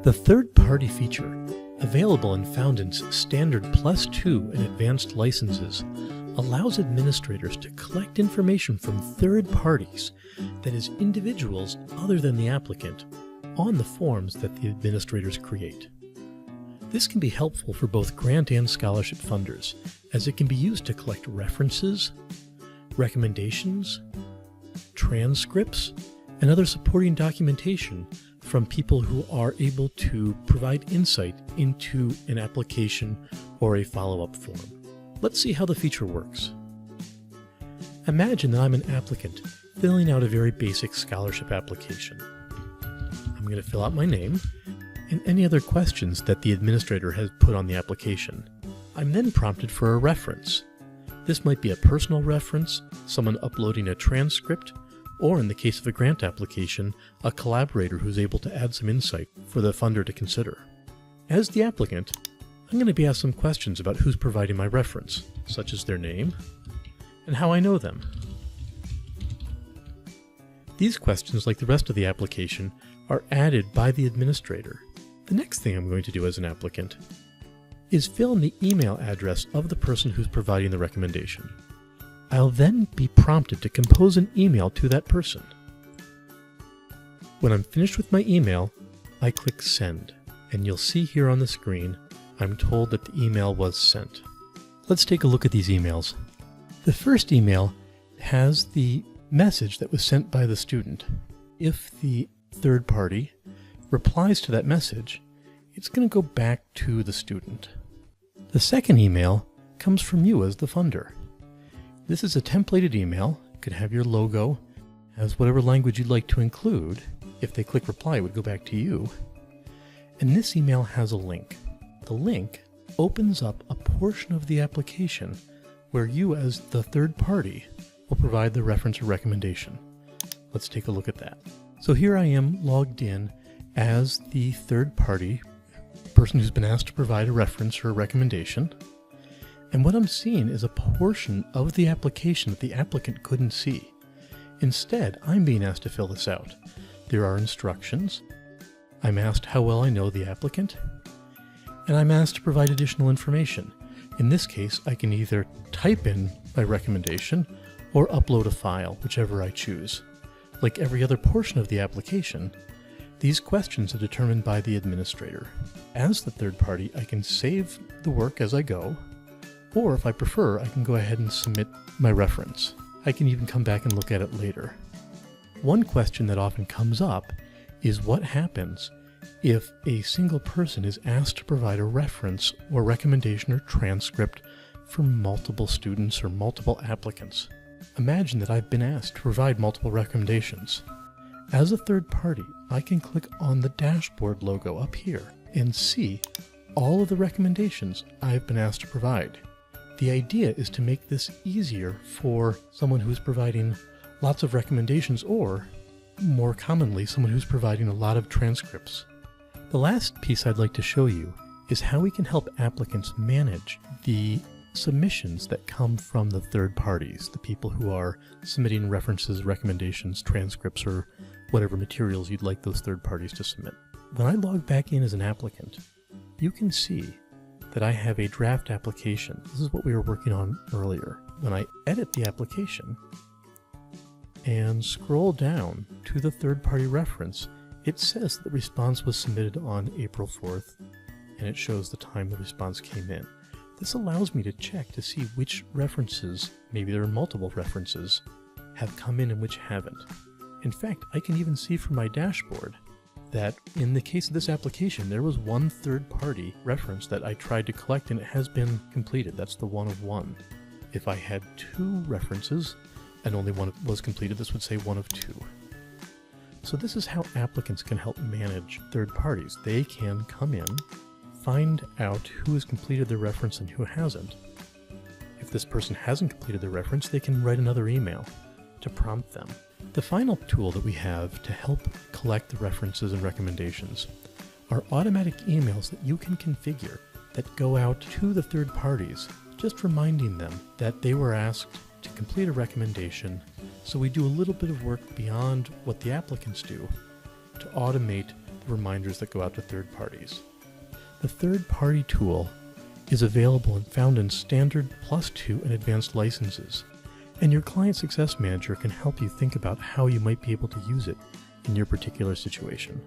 The third-party feature, available in Foundant's Standard +2 and Advanced licenses, allows administrators to collect information from third parties, that is, individuals other than the applicant, on the forms that the administrators create. This can be helpful for both grant and scholarship funders, as it can be used to collect references, recommendations, transcripts, and other supporting documentation from people who are able to provide insight into an application or a follow-up form. Let's see how the feature works. Imagine that I'm an applicant filling out a very basic scholarship application. I'm going to fill out my name and any other questions that the administrator has put on the application. I'm then prompted for a reference. This might be a personal reference, someone uploading a transcript, or in the case of a grant application, a collaborator who's able to add some insight for the funder to consider. As the applicant, I'm going to be asked some questions about who's providing my reference, such as their name and how I know them. These questions, like the rest of the application, are added by the administrator. The next thing I'm going to do as an applicant is fill in the email address of the person who's providing the recommendation. I'll then be prompted to compose an email to that person. When I'm finished with my email, I click Send, and you'll see here on the screen, I'm told that the email was sent. Let's take a look at these emails. The first email has the message that was sent by the student. If the third party replies to that message, it's going to go back to the student. The second email comes from you as the funder. This is a templated email. It could have your logo, has whatever language you'd like to include. If they click reply, it would go back to you. And this email has a link. The link opens up a portion of the application where you as the third party will provide the reference or recommendation. Let's take a look at that. So here I am logged in as the third party, person who's been asked to provide a reference or a recommendation. And what I'm seeing is a portion of the application that the applicant couldn't see. Instead, I'm being asked to fill this out. There are instructions. I'm asked how well I know the applicant. And I'm asked to provide additional information. In this case, I can either type in my recommendation or upload a file, whichever I choose. Like every other portion of the application, these questions are determined by the administrator. As the third party, I can save the work as I go, or if I prefer, I can go ahead and submit my reference. I can even come back and look at it later. One question that often comes up is what happens if a single person is asked to provide a reference or recommendation or transcript for multiple students or multiple applicants. Imagine that I've been asked to provide multiple recommendations. As a third party, I can click on the dashboard logo up here and see all of the recommendations I've been asked to provide. The idea is to make this easier for someone who's providing lots of recommendations or, more commonly, someone who's providing a lot of transcripts. The last piece I'd like to show you is how we can help applicants manage the submissions that come from the third parties, the people who are submitting references, recommendations, transcripts, or whatever materials you'd like those third parties to submit. When I log back in as an applicant, you can see that I have a draft application. This is what we were working on earlier. When I edit the application and scroll down to the third-party reference, it says that the response was submitted on April 4th, and it shows the time the response came in. This allows me to check to see which references, maybe there are multiple references, have come in and which haven't. In fact, I can even see from my dashboard that in the case of this application, there was one third-party reference that I tried to collect and it has been completed. That's the 1 of 1. If I had 2 references and only one was completed, this would say 1 of 2. So this is how applicants can help manage third parties. They can come in, find out who has completed their reference and who hasn't. If this person hasn't completed their reference, they can write another email to prompt them. The final tool that we have to help collect the references and recommendations are automatic emails that you can configure that go out to the third parties, just reminding them that they were asked to complete a recommendation. So we do a little bit of work beyond what the applicants do to automate the reminders that go out to third parties. The third-party tool is available in Foundant's Standard, +2, and Advanced licenses, and your Client Success Manager can help you think about how you might be able to use it in your particular situation.